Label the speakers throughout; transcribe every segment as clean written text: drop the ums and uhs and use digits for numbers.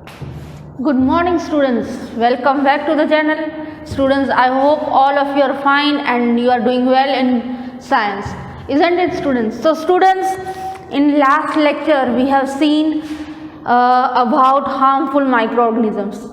Speaker 1: Good morning students, welcome back to the channel. Students, I hope all of you are fine and you are doing well in science, isn't it students? So students, in last lecture we have seen about harmful microorganisms,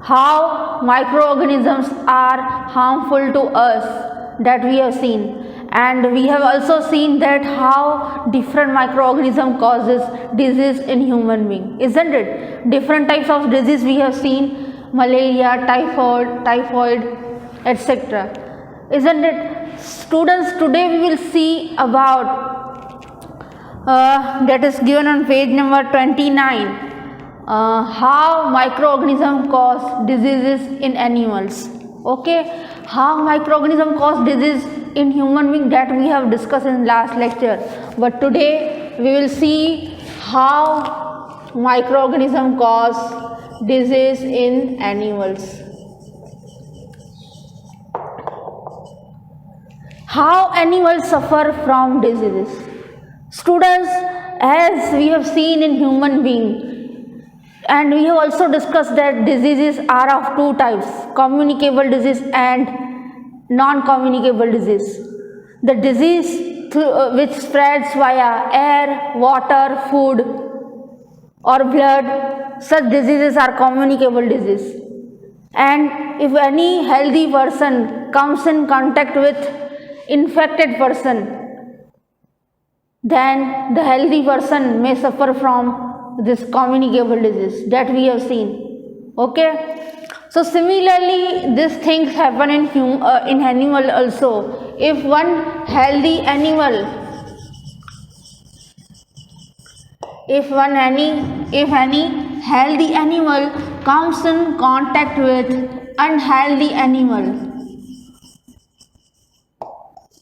Speaker 1: how microorganisms are harmful to us, that we have seen, and we have also seen that how different microorganism causes disease in human being, isn't it? Different types of disease we have seen, malaria, typhoid, etc., isn't it? Students, today we will see about that is given on page number 29, how microorganisms cause diseases in animals. Okay, how microorganisms cause disease in human being, that we have discussed in last lecture, but today we will see how microorganisms cause disease in animals. How animals suffer from diseases. Students, as we have seen in human being, and we have also discussed that diseases are of two types, communicable disease and non-communicable disease. The disease which spreads via air, water, food or blood, such diseases are communicable disease. And if any healthy person comes in contact with infected person, then the healthy person may suffer from this communicable disease that we have seen. Okay, so similarly these things happen in animal also. If one healthy animal, if any healthy animal comes in contact with unhealthy animal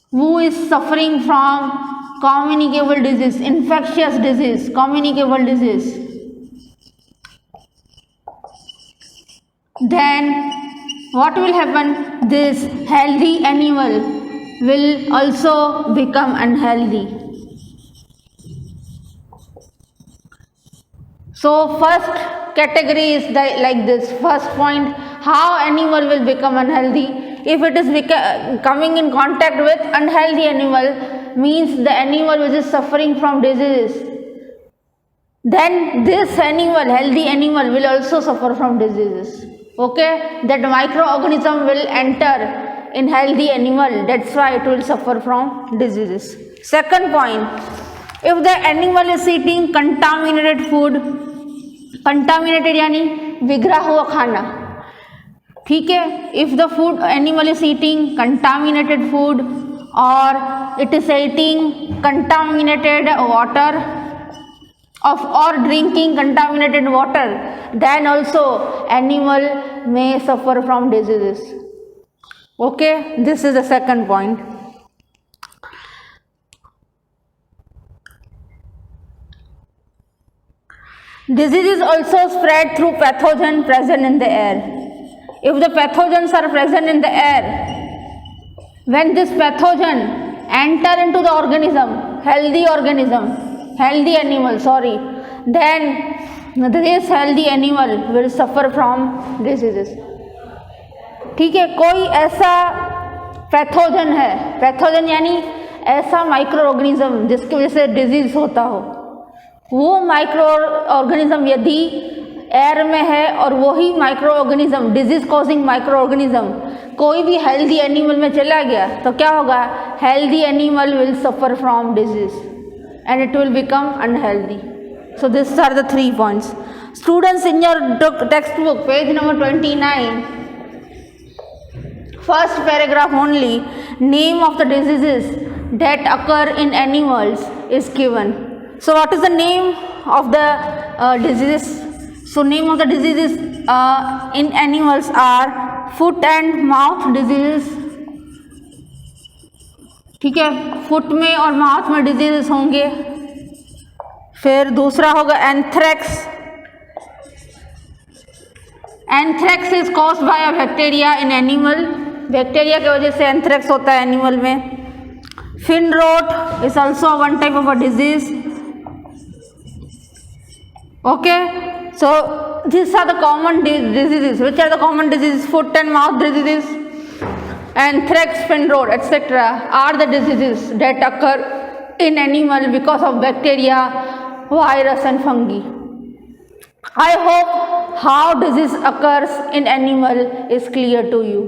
Speaker 1: who is suffering from communicable disease, infectious disease, communicable disease, then what will happen? This healthy animal will also become unhealthy. So first category is like this. First point, how animal will become unhealthy. If it is coming in contact with unhealthy animal, means the animal which is suffering from diseases, then this animal, healthy animal, will also suffer from diseases. Okay, that microorganism will enter in healthy animal, that's why it will suffer from diseases. Second point, if the animal is eating contaminated food, contaminated यानी बिगड़ा हुआ खाना, ठीक है, if the food animal is eating contaminated food or it is eating contaminated water or drinking contaminated water, then also animal may suffer from diseases. Okay, this is the second point. Diseases also spread through pathogens present in the air. If the pathogens are present in the air, when this pathogen enter into the organism, healthy animal, then this healthy animal will suffer from diseases. ठीक है, कोई ऐसा pathogen है, pathogen यानी ऐसा micro organism जिसकी वजह से डिजीज होता हो, वो माइक्रो ऑर्गेनिज्म यदि एयर में है और वही micro organism, disease causing micro organism कोई भी हेल्दी एनिमल में चला गया तो क्या होगा? Healthy animal will suffer from disease and it will become unhealthy. So these are the 3 points. Students, in your textbook, page number 29, first paragraph only, name of the diseases that occur in animals is given. So what is the name of the diseases? So name of the diseases in animals are foot and mouth diseases. ठीक है, foot में और mouth में diseases होंगे. फिर दूसरा होगा anthrax. Anthrax is caused by a bacteria in animal. Bacteria की वजह से एंथ्रेक्स होता है एनिमल में. Fin rot is also one type of a disease. Okay, So these are the common diseases. Which are the common diseases? Foot and mouth diseases and threx, fin rot, etc. are the diseases that occur in animal because of bacteria, virus and fungi. I hope how disease occurs in animal is clear to you.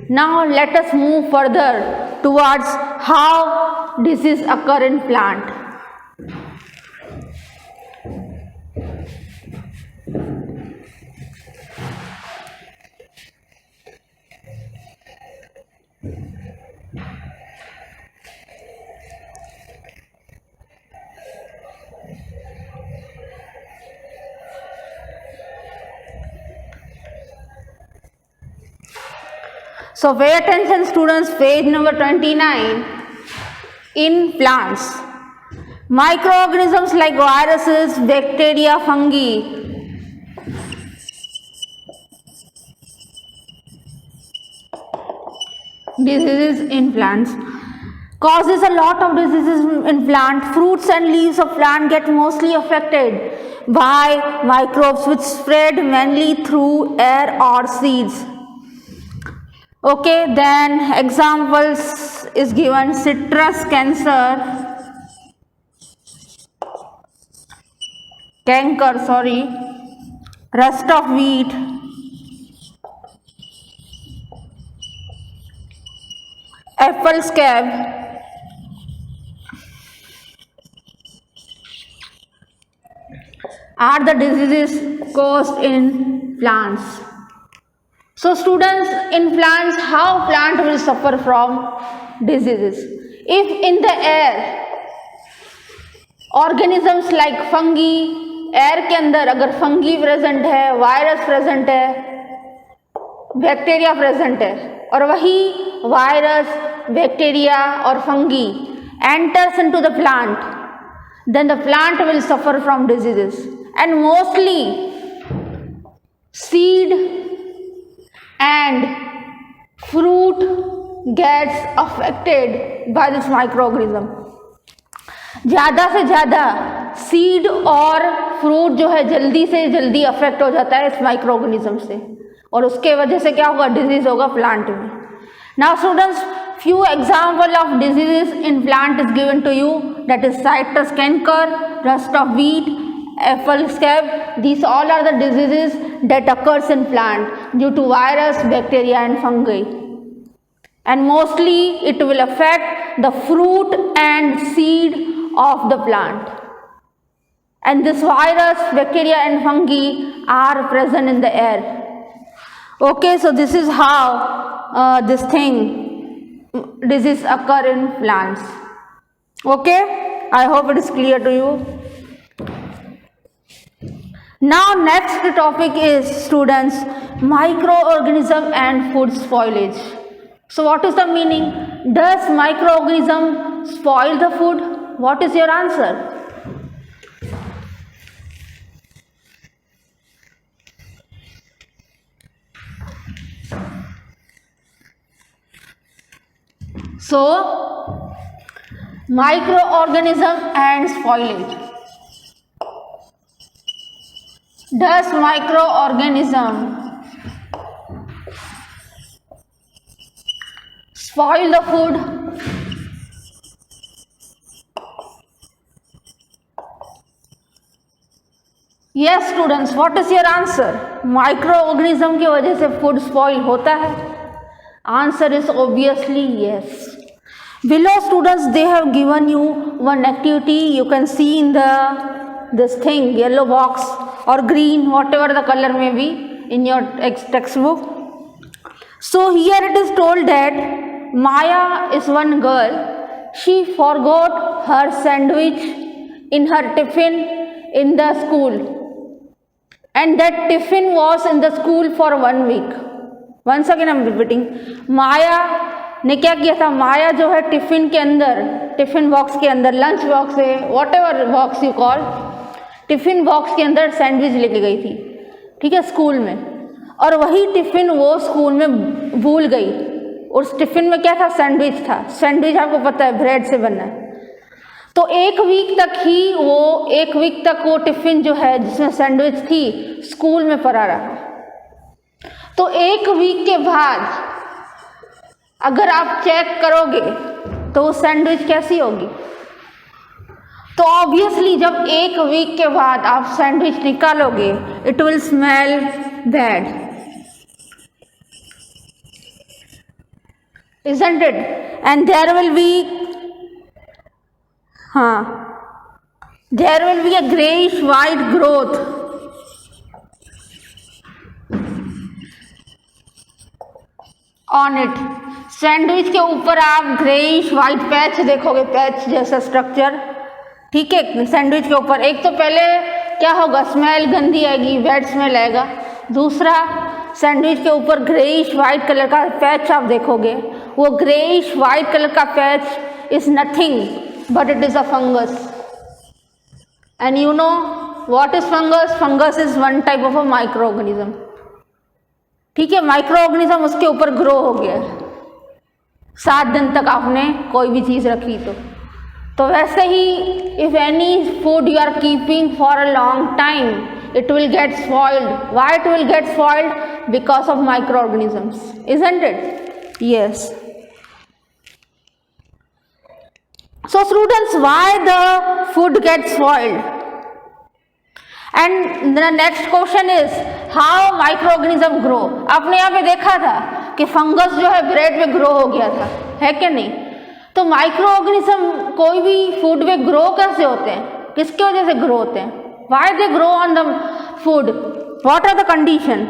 Speaker 1: Now let us move further towards how disease occur in plant. So pay attention students, page number 29. In plants, microorganisms like viruses, bacteria, fungi diseases in plants causes a lot of diseases in plant. Fruits and leaves of plant get mostly affected by microbes which spread mainly through air or seeds. Okay, then examples is given: citrus canker, rust of wheat, apple scab, are the diseases caused in plants. So students, in plants, how plant will suffer from diseases? If in the air organisms like fungi, air के अंदर अगर fungi present है, virus present है, bacteria present है, और वही virus, bacteria और fungi enters into the plant, then the plant will suffer from diseases, and mostly seed and fruit gets affected by this microorganism. ज़्यादा से ज़्यादा सीड और फ्रूट जो है जल्दी से जल्दी अफेक्ट हो जाता है इस माइक्रोऑर्गेनिज्म से, और उसके वजह से क्या होगा? डिजीज होगा प्लांट में. Now students, few example of diseases in plant is given to you, that is citrus canker, rust of wheat, apple scab. These all are the diseases that occurs in plant due to virus, bacteria and fungi, and mostly it will affect the fruit and seed of the plant, and this virus, bacteria and fungi are present in the air. Okay, so this is how disease occur in plants. Okay, I hope it is clear to you. Now next topic is, students, microorganism and food spoilage. So what is the meaning? Does microorganism spoil the food? What is your answer? So, microorganism and spoilage. Does microorganism spoil the food? Yes students, what is your answer? Microorganism की वजह से food spoil होता है? Answer is obviously yes. Below students, they have given you one activity. You can see in this thing, yellow box or green, whatever the color may be in your textbook. So here it is told that Maya is one girl. She forgot her sandwich in her tiffin in the school, and that tiffin was in the school for 1 week. Once again I am repeating. माया ने क्या किया था? माया जो है tiffin के अंदर, tiffin box के अंदर, लंच बॉक्स है, what ever box you call, tiffin box के अंदर सैंडविच लेके गई थी, ठीक है, स्कूल में, और वही टिफिन वो स्कूल में भूल गई. उस टिफिन में क्या था? सैंडविच था. सैंडविच आपको पता है ब्रेड से बना है. तो एक वीक तक वो टिफिन जो है जिसमें सैंडविच थी स्कूल में पड़ा रहा। तो एक वीक के बाद अगर आप चेक करोगे तो वो सैंडविच कैसी होगी? तो ऑब्वियसली जब एक वीक के बाद आप सैंडविच निकालोगे it will smell bad, isn't it? And there will be a grayish white growth on it. Sandwich के ऊपर आप ग्रेइश वाइट पैच देखोगे, पैच जैसा स्ट्रक्चर, ठीक है, सैंडविच के ऊपर। एक तो पहले क्या होगा, स्मेल गंदी आएगी, बैड स्मेल आएगा। दूसरा, सैंडविच के ऊपर ग्रेइश वाइट कलर का पैच आप देखोगे, वो ग्रेइश वाइट कलर का patch is nothing but it is a fungus. And you know what is fungus? Fungus is one type of a micro organism, ठीक है। माइक्रो ऑर्गेनिज्म उसके ऊपर grow हो गया 7 दिन तक आपने कोई भी चीज़ रखी तो वैसे ही if any food you are keeping for a long time it will get spoiled. Why it will get spoiled? Because of microorganisms, isn't it? Yes. So students, why the food gets spoiled? And the next question is how microorganism grow. आपने यहाँ पे देखा था कि fungus जो है bread में grow हो गया था, है कि नहीं? तो माइक्रो ऑर्गेनिज्म कोई भी फूड में ग्रो कैसे होते हैं, किसकी वजह से ग्रो होते हैं? Why they grow on the food? What are the condition?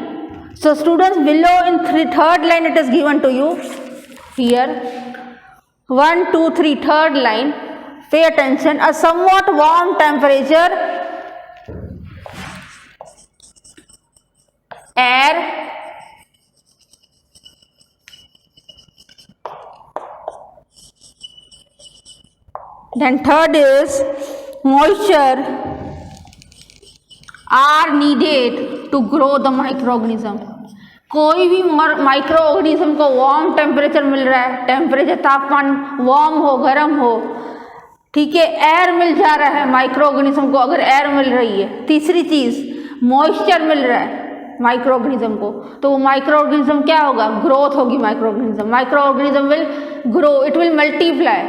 Speaker 1: So students, below in third line it is given to you here. 1, 2, 3, third line. Pay attention. A somewhat warm temperature, air, then third is moisture are needed to grow the microorganism. कोई भी micro organism को warm temperature मिल रहा है, temperature तापमान warm हो, गर्म हो, ठीक है, एयर मिल जा रहा है माइक्रो ऑर्गेनिज्म को, अगर एयर मिल रही है। तीसरी चीज मॉइस्चर मिल रहा है माइक्रो ऑर्गेनिज्म को, तो वो माइक्रो ऑर्गेनिज्म क्या होगा, ग्रोथ होगी। Micro organism will grow, it will multiply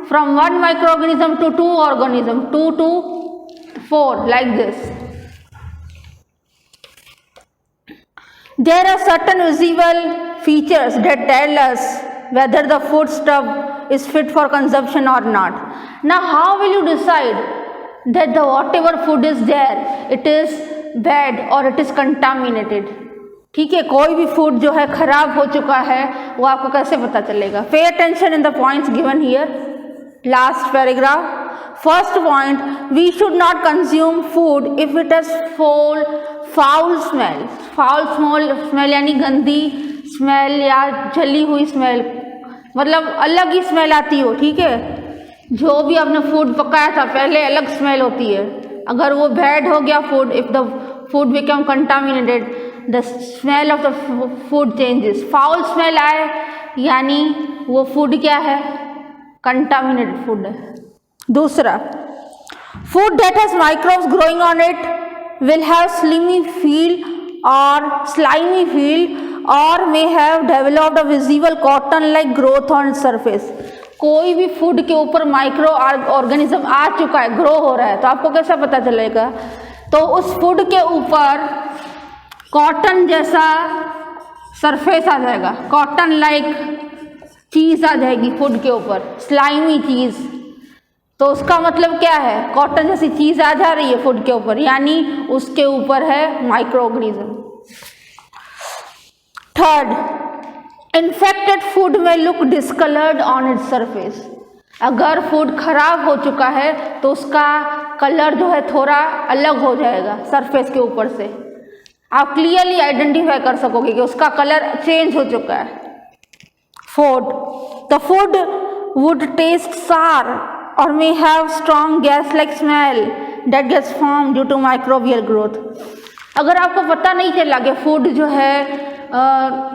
Speaker 1: from one microorganism to 2 organism, 2 to 4, like this. There are certain visible features that tell us whether the food stuff is fit for consumption or not. Now how will you decide that the whatever food is there it is bad or it is contaminated? ठीक है, कोई भी food जो है खराब हो चुका है वो आपको कैसे पता चलेगा? Pay attention in the points given here. Last paragraph. First point, we should not consume food if it has foul smell. Foul smell यानी गंदी स्मेल या जली हुई स्मेल, मतलब अलग ही स्मेल आती हो, ठीक है। जो भी आपने फूड पकाया था पहले अलग स्मेल होती है, अगर वो बैड हो गया food, if the food become contaminated the smell of the food changes. Foul smell आए यानी वो फूड क्या है, कंटामिनेटेड फूड है। दूसरा, food that has microbes growing on it will have slimy feel और may have developed a visible cotton like growth on surface. कोई भी फूड के ऊपर माइक्रो ऑर्गेनिज्म आ चुका है, ग्रो हो रहा है, तो आपको कैसा पता चलेगा? तो उस फूड के ऊपर कॉटन जैसा सरफेस आ जाएगा, कॉटन लाइक चीज आ जाएगी फूड के ऊपर, स्लाइमी चीज। तो उसका मतलब क्या है, कॉटन जैसी चीज आ जा रही है फूड के ऊपर, यानी उसके ऊपर है microorganism. Third, infected food में look discoloured on its surface. अगर फूड खराब हो चुका है तो उसका कलर जो है थोड़ा अलग हो जाएगा सरफेस के ऊपर से, आप क्लियरली आइडेंटिफाई कर सकोगे कि उसका कलर चेंज हो चुका है। Fourth, the food would taste sour or may have strong gas-like smell that gets formed due to microbial growth. अगर आपको पता नहीं चला कि फूड जो है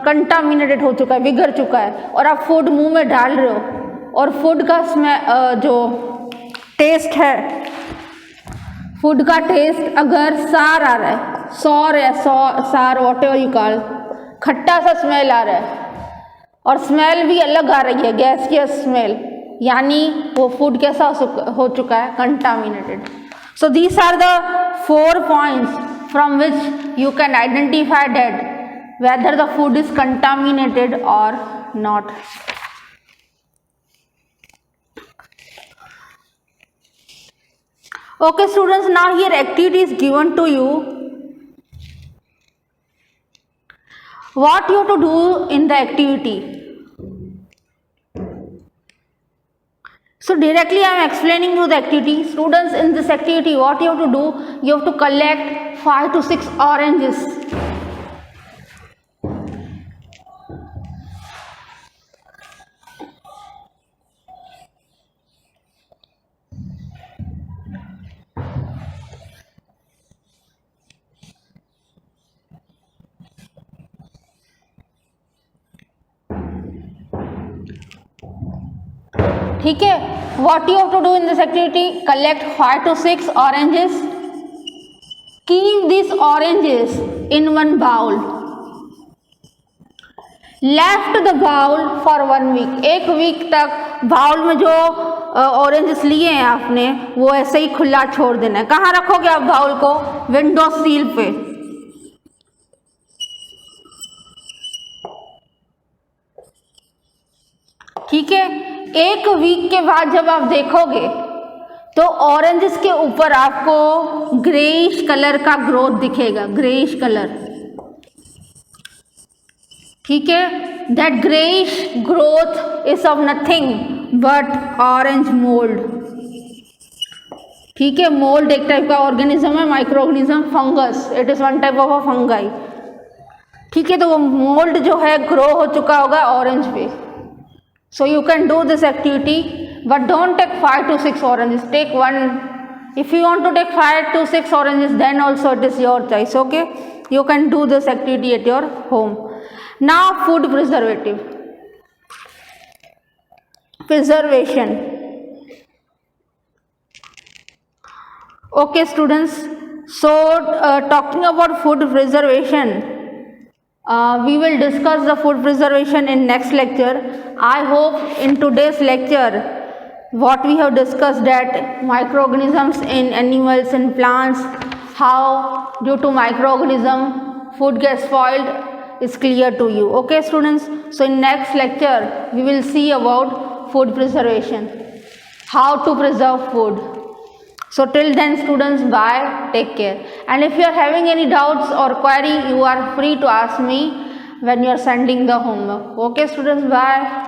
Speaker 1: कंटामिनेटेड हो चुका है, बिगड़ चुका है, और आप फूड मुंह में डाल रहे हो और फूड का जो टेस्ट है, फूड का टेस्ट अगर सार आ रहा है, सौर या सार वॉट एवर यू कॉल, खट्टा सा स्मेल आ रहा है और स्मेल भी अलग आ रही है, गैसियस स्मेल, यानी वो फूड कैसा हो चुका है, contaminated. So these are the 4 points from which you can identify that whether the food is contaminated or not. Okay students, now here activity is given to you. What you have to do in the activity? So directly I am explaining you the activity. Students, in this activity what you have to do, you have to collect 5 to 6 oranges. ठीक है, what you have to do in this activity, collect 5 to 6 oranges, keep these oranges in one bowl, left the bowl for 1 week. 1 week तक bowl में जो oranges लिए हैं आपने वो ऐसे ही खुला छोड़ देना है. कहाँ रखोगे आप बाउल को? विंडो सील पे. ठीक है, 1 वीक के बाद जब आप देखोगे तो ऑरेंजेस के ऊपर आपको ग्रेइश कलर का ग्रोथ दिखेगा, ग्रेइश कलर. ठीक है, that greyish growth is of nothing but orange mould. ठीक है, मोल्ड एक टाइप का ऑर्गेनिज्म है, micro organism, fungus, it is one type of a fungi. ठीक है, तो वो मोल्ड जो है ग्रो हो चुका होगा ऑरेंज पे. So you can do this activity, but don't take 5 to 6 oranges. Take 1. If you want to take 5 to 6 oranges, then also it is your choice. Okay, you can do this activity at your home. Now food preservation. Okay students, so talking about food preservation, we will discuss the food preservation in next lecture. I hope in today's lecture what we have discussed, that microorganisms in animals and plants, how due to microorganism food gets spoiled, is clear to you. Okay students, so in next lecture we will see about food preservation, how to preserve food. So till then students, bye, take care. And if you are having any doubts or query, you are free to ask me when you are sending the homework. Okay students, bye.